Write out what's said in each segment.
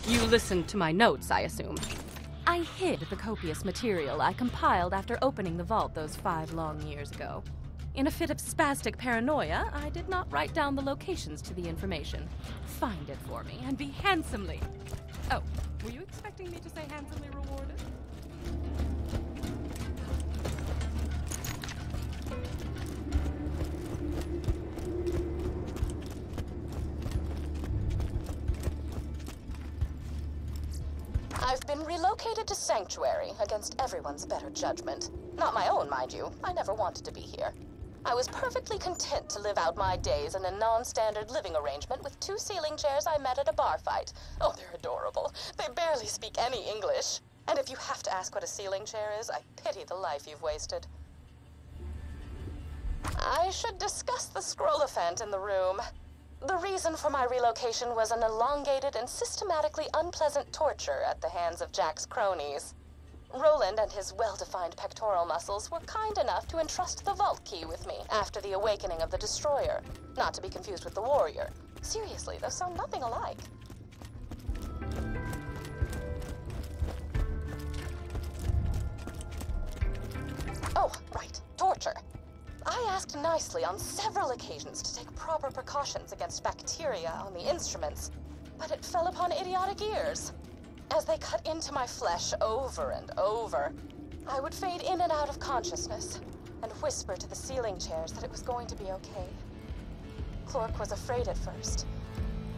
You listened to my notes, I assume. I hid the copious material I compiled after opening the vault those 5 long years ago. In a fit of spastic paranoia, I did not write down the locations to the information. Find it for me and be handsomely... Oh, were you expecting me to say handsomely rewarded? I've been relocated to Sanctuary against everyone's better judgment. Not my own, mind you. I never wanted to be here. I was perfectly content to live out my days in a non-standard living arrangement with 2 ceiling chairs I met at a bar fight. Oh, they're adorable. They barely speak any English. And if you have to ask what a ceiling chair is, I pity the life you've wasted. I should discuss the scroll-ophant in the room. The reason for my relocation was an elongated and systematically unpleasant torture at the hands of Jack's cronies. Roland and his well-defined pectoral muscles were kind enough to entrust the vault key with me after the awakening of the Destroyer, not to be confused with the Warrior. Seriously, those sound nothing alike. Oh, right, torture. I asked nicely on several occasions to take proper precautions against bacteria on the instruments, but it fell upon idiotic ears. As they cut into my flesh over and over, I would fade in and out of consciousness and whisper to the ceiling chairs that it was going to be okay. Clork was afraid at first.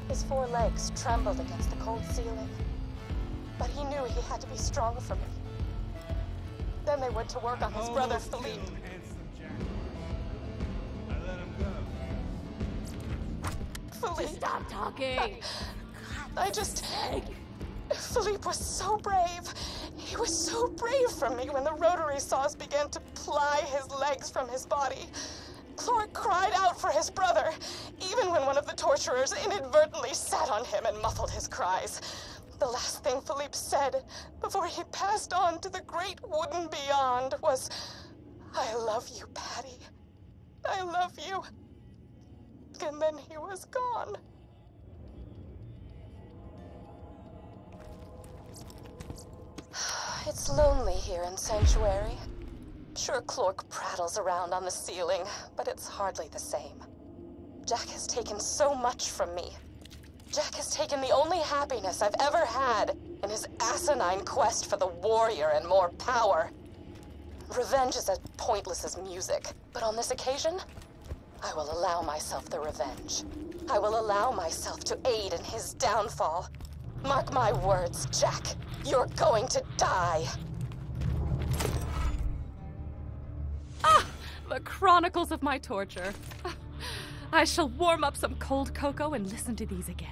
His 4 legs trembled against the cold ceiling, but he knew he had to be strong for me. Then they went to work on his brother Philippe. Philippe. Stop talking! Philippe was so brave. He was so brave for me when the rotary saws began to ply his legs from his body. Clork cried out for his brother, even when one of the torturers inadvertently sat on him and muffled his cries. The last thing Philippe said before he passed on to the great wooden beyond was, "I love you, Patty. I love you." And then he was gone. It's lonely here in Sanctuary. Sure, Clork prattles around on the ceiling, but it's hardly the same. Jack has taken so much from me. Jack has taken the only happiness I've ever had in his asinine quest for the Warrior and more power. Revenge is as pointless as music, but on this occasion, I will allow myself the revenge. I will allow myself to aid in his downfall. Mark my words, Jack. You're going to die. Ah! The chronicles of my torture. I shall warm up some cold cocoa and listen to these again.